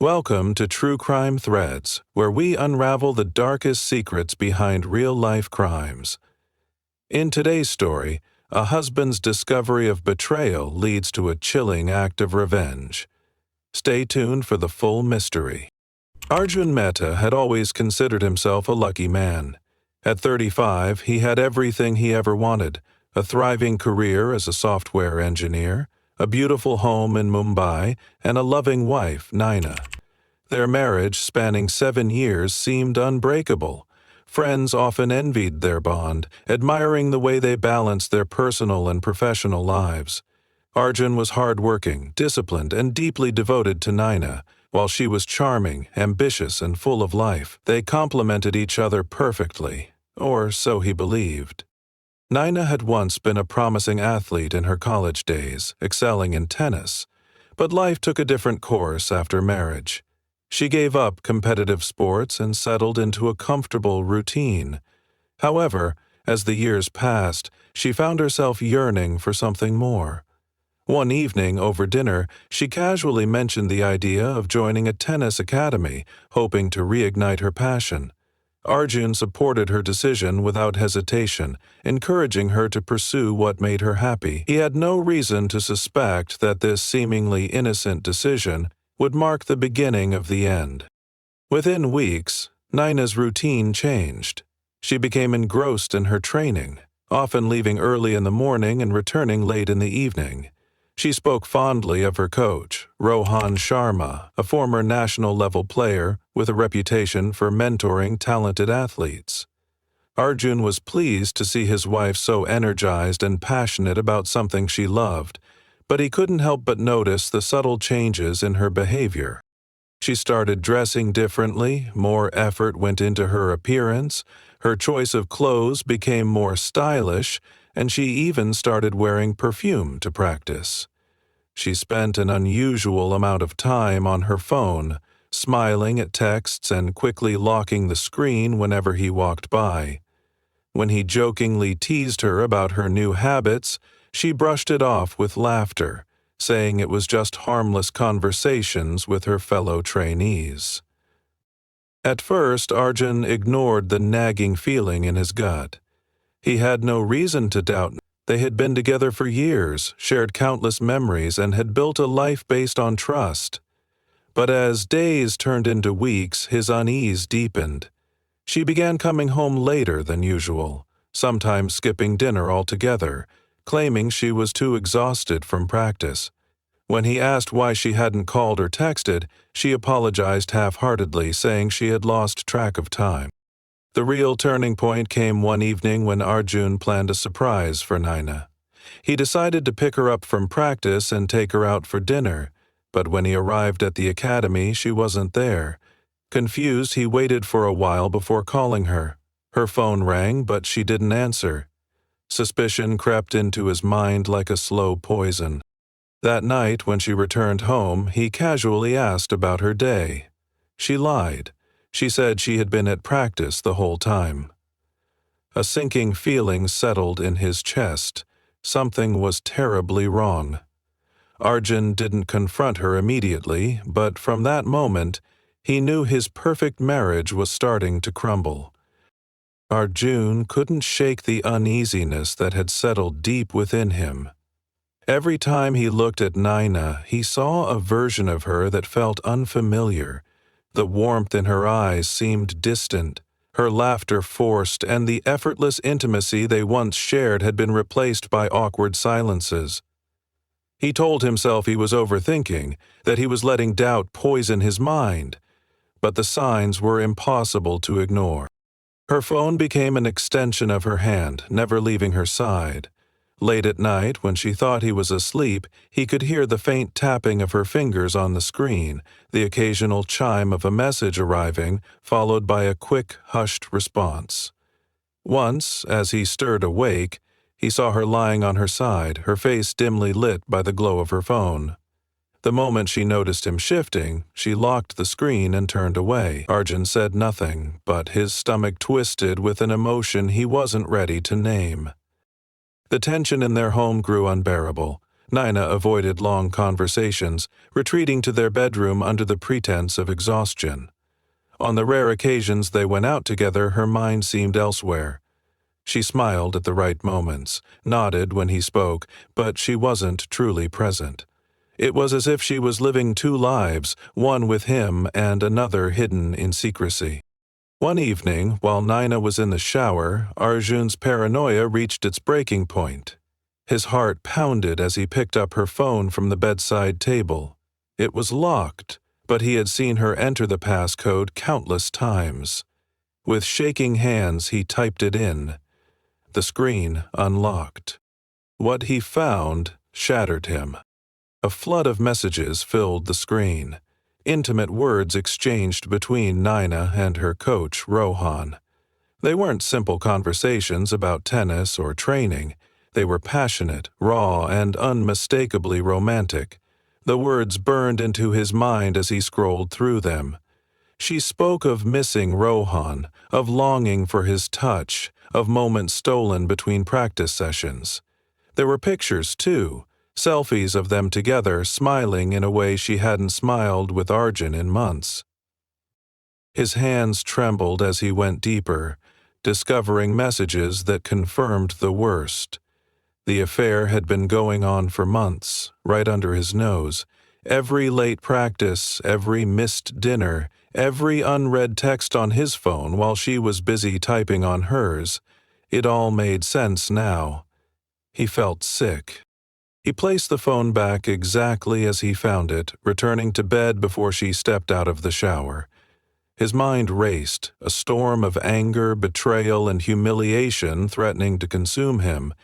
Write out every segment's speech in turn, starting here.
Welcome to True Crime Threads, where we unravel the darkest secrets behind real-life crimes. In today's story, a husband's discovery of betrayal leads to a chilling act of revenge. Stay tuned for the full mystery. Arjun Mehta had always considered himself a lucky man. At 35, he had everything he ever wanted: a thriving career as a software engineer, a beautiful home in Mumbai, and a loving wife, Naina. Their marriage, spanning 7 years, seemed unbreakable. Friends often envied their bond, admiring the way they balanced their personal and professional lives. Arjun was hardworking, disciplined, and deeply devoted to Naina, while she was charming, ambitious, and full of life. They complemented each other perfectly, or so he believed. Naina had once been a promising athlete in her college days, excelling in tennis, but life took a different course after marriage. She gave up competitive sports and settled into a comfortable routine. However, as the years passed, she found herself yearning for something more. One evening, over dinner, she casually mentioned the idea of joining a tennis academy, hoping to reignite her passion. Arjun supported her decision without hesitation, encouraging her to pursue what made her happy. He had no reason to suspect that this seemingly innocent decision would mark the beginning of the end. Within weeks, Naina's routine changed. She became engrossed in her training, often leaving early in the morning and returning late in the evening. She spoke fondly of her coach, Rohan Sharma, a former national-level player with a reputation for mentoring talented athletes. Arjun was pleased to see his wife so energized and passionate about something she loved, but he couldn't help but notice the subtle changes in her behavior. She started dressing differently, more effort went into her appearance, her choice of clothes became more stylish, and she even started wearing perfume to practice. She spent an unusual amount of time on her phone, smiling at texts and quickly locking the screen whenever he walked by. When he jokingly teased her about her new habits, she brushed it off with laughter, saying it was just harmless conversations with her fellow trainees. At first, Arjun ignored the nagging feeling in his gut. He had no reason to doubt. They had been together for years, shared countless memories, and had built a life based on trust. But as days turned into weeks, his unease deepened. She began coming home later than usual, sometimes skipping dinner altogether, claiming she was too exhausted from practice. When he asked why she hadn't called or texted, she apologized half-heartedly, saying she had lost track of time. The real turning point came one evening when Arjun planned a surprise for Naina. He decided to pick her up from practice and take her out for dinner, but when he arrived at the academy, she wasn't there. Confused, he waited for a while before calling her. Her phone rang, but she didn't answer. Suspicion crept into his mind like a slow poison. That night, when she returned home, he casually asked about her day. She lied. She said she had been at practice the whole time. A sinking feeling settled in his chest. Something was terribly wrong. Arjun didn't confront her immediately, but from that moment, he knew his perfect marriage was starting to crumble. Arjun couldn't shake the uneasiness that had settled deep within him. Every time he looked at Naina, he saw a version of her that felt unfamiliar. The warmth in her eyes seemed distant, her laughter forced, and the effortless intimacy they once shared had been replaced by awkward silences. He told himself he was overthinking, that he was letting doubt poison his mind, but the signs were impossible to ignore. Her phone became an extension of her hand, never leaving her side. Late at night, when she thought he was asleep, he could hear the faint tapping of her fingers on the screen, the occasional chime of a message arriving, followed by a quick, hushed response. Once, as he stirred awake, he saw her lying on her side, her face dimly lit by the glow of her phone. The moment she noticed him shifting, she locked the screen and turned away. Arjun said nothing, but his stomach twisted with an emotion he wasn't ready to name. The tension in their home grew unbearable. Naina avoided long conversations, retreating to their bedroom under the pretense of exhaustion. On the rare occasions they went out together, her mind seemed elsewhere. She smiled at the right moments, nodded when he spoke, but she wasn't truly present. It was as if she was living two lives, one with him and another hidden in secrecy. One evening, while Naina was in the shower, Arjun's paranoia reached its breaking point. His heart pounded as he picked up her phone from the bedside table. It was locked, but he had seen her enter the passcode countless times. With shaking hands, he typed it in. The screen unlocked. What he found shattered him. A flood of messages filled the screen. Intimate words exchanged between Naina and her coach, Rohan. They weren't simple conversations about tennis or training. They were passionate, raw, and unmistakably romantic. The words burned into his mind as he scrolled through them. She spoke of missing Rohan, of longing for his touch, of moments stolen between practice sessions. There were pictures, too, selfies of them together, smiling in a way she hadn't smiled with Arjun in months. His hands trembled as he went deeper, discovering messages that confirmed the worst. The affair had been going on for months, right under his nose. Every late practice, every missed dinner, every unread text on his phone while she was busy typing on hers. It all made sense now. He felt sick. He placed the phone back exactly as he found it, returning to bed before she stepped out of the shower. His mind raced, a storm of anger, betrayal, and humiliation threatening to consume him.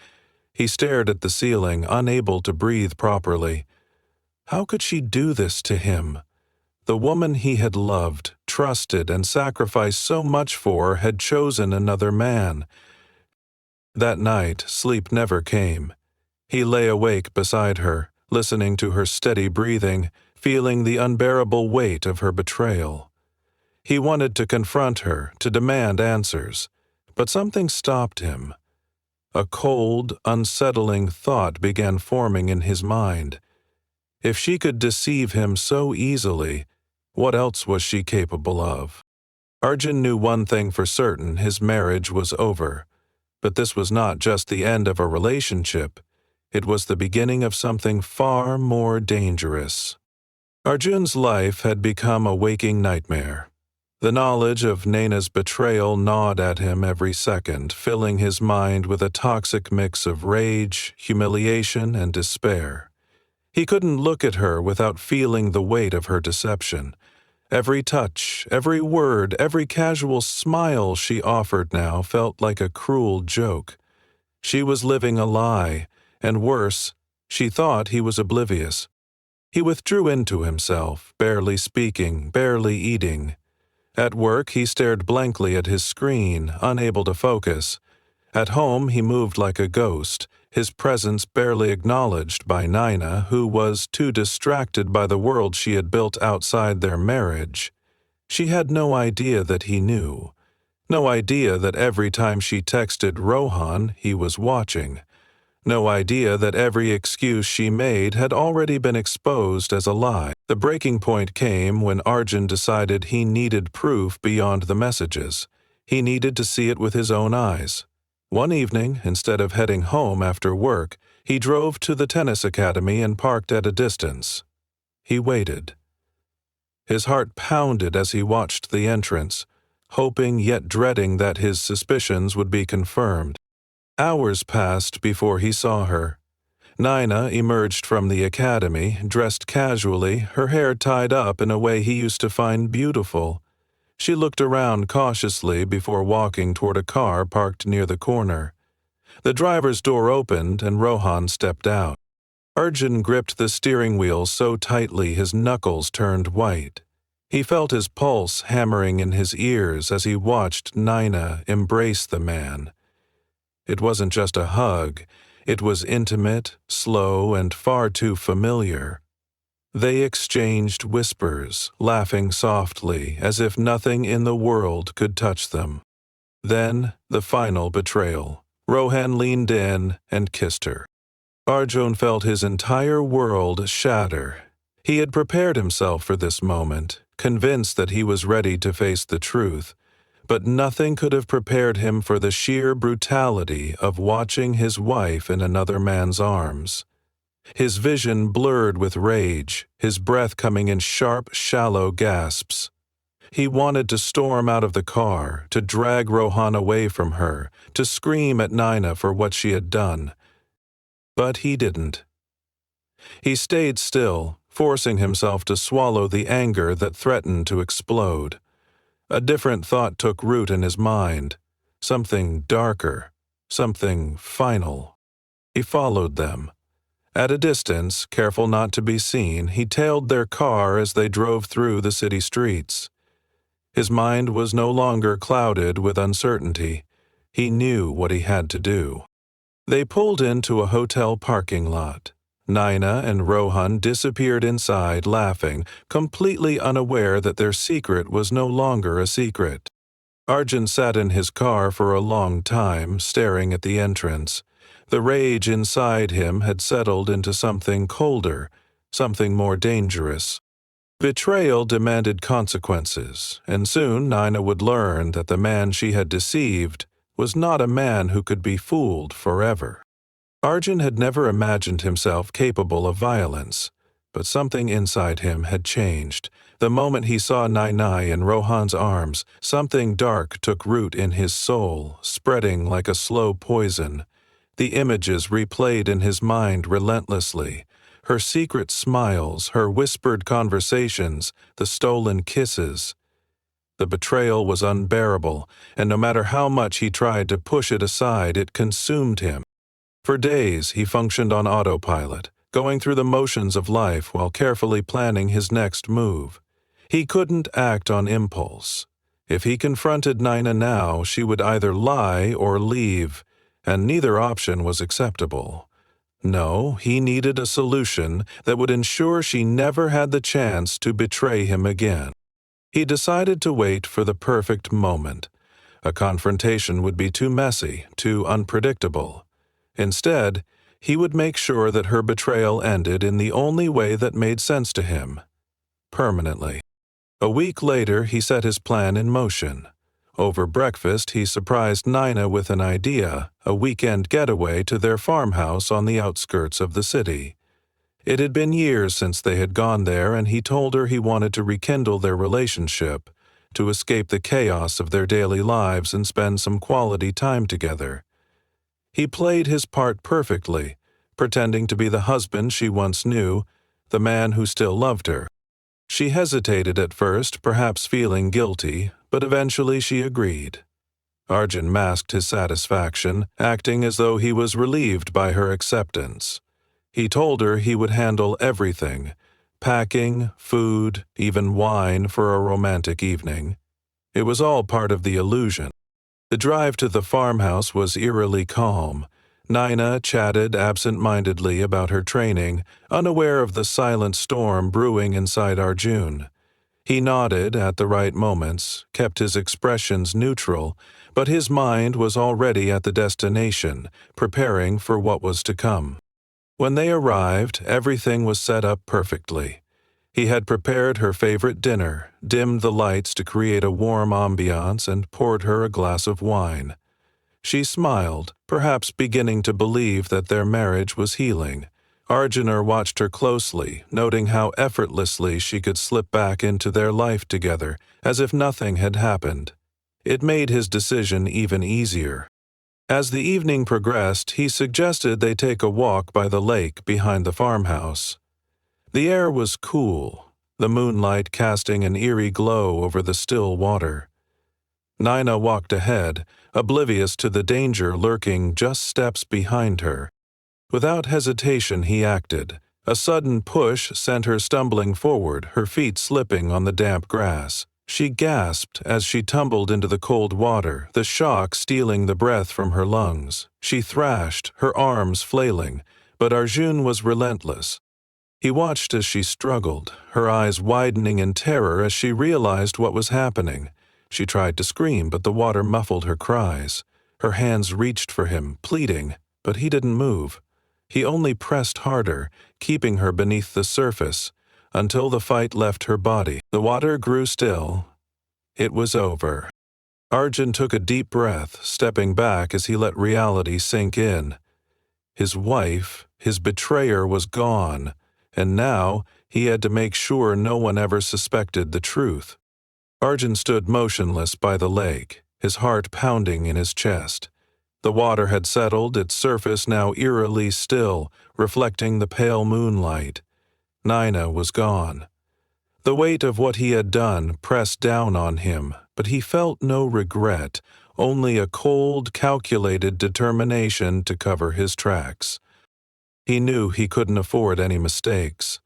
He stared at the ceiling, unable to breathe properly. How could she do this to him? The woman he had loved, trusted, and sacrificed so much for had chosen another man. That night, sleep never came. He lay awake beside her, listening to her steady breathing, feeling the unbearable weight of her betrayal. He wanted to confront her, to demand answers, but something stopped him. A cold, unsettling thought began forming in his mind. If she could deceive him so easily, what else was she capable of? Arjun knew one thing for certain: his marriage was over. But this was not just the end of a relationship. It was the beginning of something far more dangerous. Arjun's life had become a waking nightmare. The knowledge of Naina's betrayal gnawed at him every second, filling his mind with a toxic mix of rage, humiliation, and despair. He couldn't look at her without feeling the weight of her deception. Every touch, every word, every casual smile she offered now felt like a cruel joke. She was living a lie, and worse, she thought he was oblivious. He withdrew into himself, barely speaking, barely eating. At work, he stared blankly at his screen, unable to focus. At home, he moved like a ghost, his presence barely acknowledged by Naina, who was too distracted by the world she had built outside their marriage. She had no idea that he knew. No idea that every time she texted Rohan, he was watching. No idea that every excuse she made had already been exposed as a lie. The breaking point came when Arjun decided he needed proof beyond the messages. He needed to see it with his own eyes. One evening, instead of heading home after work, he drove to the tennis academy and parked at a distance. He waited. His heart pounded as he watched the entrance, hoping yet dreading that his suspicions would be confirmed. Hours passed before he saw her. Naina emerged from the academy, dressed casually, her hair tied up in a way he used to find beautiful. She looked around cautiously before walking toward a car parked near the corner. The driver's door opened and Rohan stepped out. Arjun gripped the steering wheel so tightly his knuckles turned white. He felt his pulse hammering in his ears as he watched Naina embrace the man. It wasn't just a hug. It was intimate, slow, and far too familiar. They exchanged whispers, laughing softly, as if nothing in the world could touch them. Then, the final betrayal. Rohan leaned in and kissed her. Arjun felt his entire world shatter. He had prepared himself for this moment, convinced that he was ready to face the truth, but nothing could have prepared him for the sheer brutality of watching his wife in another man's arms. His vision blurred with rage, his breath coming in sharp, shallow gasps. He wanted to storm out of the car, to drag Rohan away from her, to scream at Naina for what she had done. But he didn't. He stayed still, forcing himself to swallow the anger that threatened to explode. A different thought took root in his mind, something darker, something final. He followed them. At a distance, careful not to be seen, he tailed their car as they drove through the city streets. His mind was no longer clouded with uncertainty. He knew what he had to do. They pulled into a hotel parking lot. Naina and Rohan disappeared inside, laughing, completely unaware that their secret was no longer a secret. Arjun sat in his car for a long time, staring at the entrance. The rage inside him had settled into something colder, something more dangerous. Betrayal demanded consequences, and soon Naina would learn that the man she had deceived was not a man who could be fooled forever. Arjun had never imagined himself capable of violence, but something inside him had changed. The moment he saw Naina in Rohan's arms, something dark took root in his soul, spreading like a slow poison. The images replayed in his mind relentlessly. Her secret smiles, her whispered conversations, the stolen kisses. The betrayal was unbearable, and no matter how much he tried to push it aside, it consumed him. For days, he functioned on autopilot, going through the motions of life while carefully planning his next move. He couldn't act on impulse. If he confronted Naina now, she would either lie or leave, and neither option was acceptable. No, he needed a solution that would ensure she never had the chance to betray him again. He decided to wait for the perfect moment. A confrontation would be too messy, too unpredictable. Instead, he would make sure that her betrayal ended in the only way that made sense to him, permanently. A week later, he set his plan in motion. Over breakfast, he surprised Naina with an idea, a weekend getaway to their farmhouse on the outskirts of the city. It had been years since they had gone there, and he told her he wanted to rekindle their relationship, to escape the chaos of their daily lives and spend some quality time together. He played his part perfectly, pretending to be the husband she once knew, the man who still loved her. She hesitated at first, perhaps feeling guilty, but eventually she agreed. Arjun masked his satisfaction, acting as though he was relieved by her acceptance. He told her he would handle everything, packing, food, even wine for a romantic evening. It was all part of the illusion. The drive to the farmhouse was eerily calm. Naina chatted absent-mindedly about her training, unaware of the silent storm brewing inside Arjun. He nodded at the right moments, kept his expressions neutral, but his mind was already at the destination, preparing for what was to come. When they arrived, everything was set up perfectly. He had prepared her favorite dinner, dimmed the lights to create a warm ambiance, and poured her a glass of wine. She smiled, perhaps beginning to believe that their marriage was healing. Arjun watched her closely, noting how effortlessly she could slip back into their life together, as if nothing had happened. It made his decision even easier. As the evening progressed, he suggested they take a walk by the lake behind the farmhouse. The air was cool, the moonlight casting an eerie glow over the still water. Naina walked ahead, oblivious to the danger lurking just steps behind her. Without hesitation, he acted. A sudden push sent her stumbling forward, her feet slipping on the damp grass. She gasped as she tumbled into the cold water, the shock stealing the breath from her lungs. She thrashed, her arms flailing, but Arjun was relentless. He watched as she struggled, her eyes widening in terror as she realized what was happening. She tried to scream, but the water muffled her cries. Her hands reached for him, pleading, but he didn't move. He only pressed harder, keeping her beneath the surface, until the fight left her body. The water grew still. It was over. Arjun took a deep breath, stepping back as he let reality sink in. His wife, his betrayer, was gone, and now he had to make sure no one ever suspected the truth. Arjun stood motionless by the lake, his heart pounding in his chest. The water had settled, its surface now eerily still, reflecting the pale moonlight. Naina was gone. The weight of what he had done pressed down on him, but he felt no regret, only a cold, calculated determination to cover his tracks. He knew he couldn't afford any mistakes.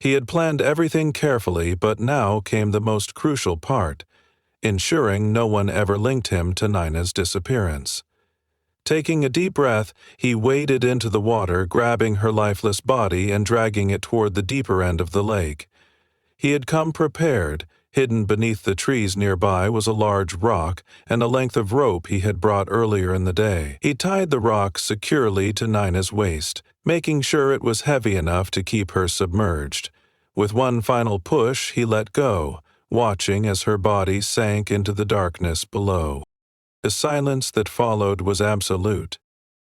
He had planned everything carefully, but now came the most crucial part, ensuring no one ever linked him to Naina's disappearance. Taking a deep breath, he waded into the water, grabbing her lifeless body and dragging it toward the deeper end of the lake. He had come prepared. Hidden beneath the trees nearby was a large rock and a length of rope he had brought earlier in the day. He tied the rock securely to Naina's waist, making sure it was heavy enough to keep her submerged. With one final push, he let go, watching as her body sank into the darkness below. The silence that followed was absolute.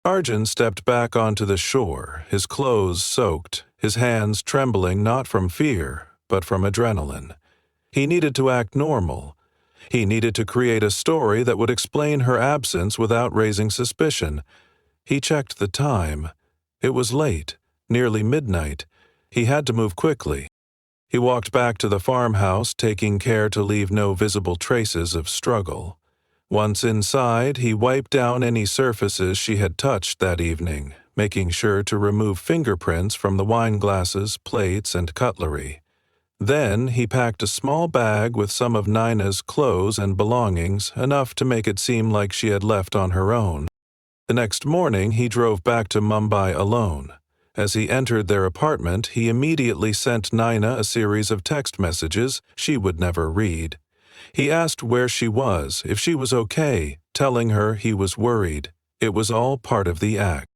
Arjun stepped back onto the shore, his clothes soaked, his hands trembling not from fear, but from adrenaline. He needed to act normal. He needed to create a story that would explain her absence without raising suspicion. He checked the time. It was late, nearly midnight. He had to move quickly. He walked back to the farmhouse, taking care to leave no visible traces of struggle. Once inside, he wiped down any surfaces she had touched that evening, making sure to remove fingerprints from the wine glasses, plates, and cutlery. Then he packed a small bag with some of Naina's clothes and belongings, enough to make it seem like she had left on her own. The next morning he drove back to Mumbai alone. As he entered their apartment, he immediately sent Naina a series of text messages she would never read. He asked where she was, if she was okay, telling her he was worried. It was all part of the act.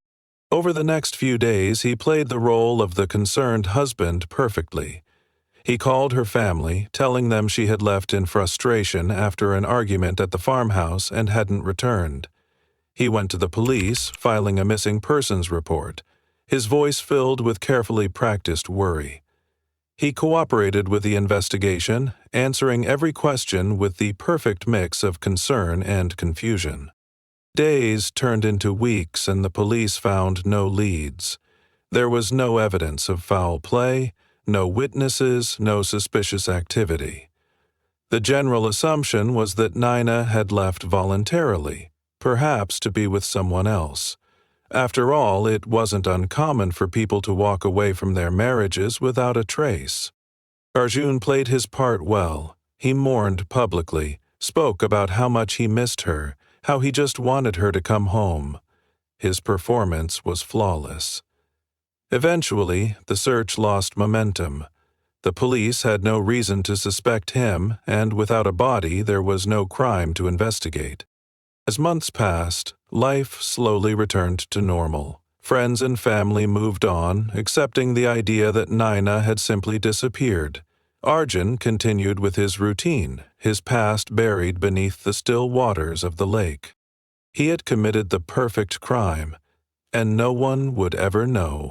Over the next few days, he played the role of the concerned husband perfectly. He called her family, telling them she had left in frustration after an argument at the farmhouse and hadn't returned. He went to the police, filing a missing persons report, his voice filled with carefully practiced worry. He cooperated with the investigation, answering every question with the perfect mix of concern and confusion. Days turned into weeks and the police found no leads. There was no evidence of foul play, no witnesses, no suspicious activity. The general assumption was that Naina had left voluntarily, perhaps to be with someone else. After all, it wasn't uncommon for people to walk away from their marriages without a trace. Arjun played his part well. He mourned publicly, spoke about how much he missed her, how he just wanted her to come home. His performance was flawless. Eventually, the search lost momentum. The police had no reason to suspect him, and without a body, there was no crime to investigate. As months passed, life slowly returned to normal. Friends and family moved on, accepting the idea that Naina had simply disappeared. Arjun continued with his routine, his past buried beneath the still waters of the lake. He had committed the perfect crime, and no one would ever know.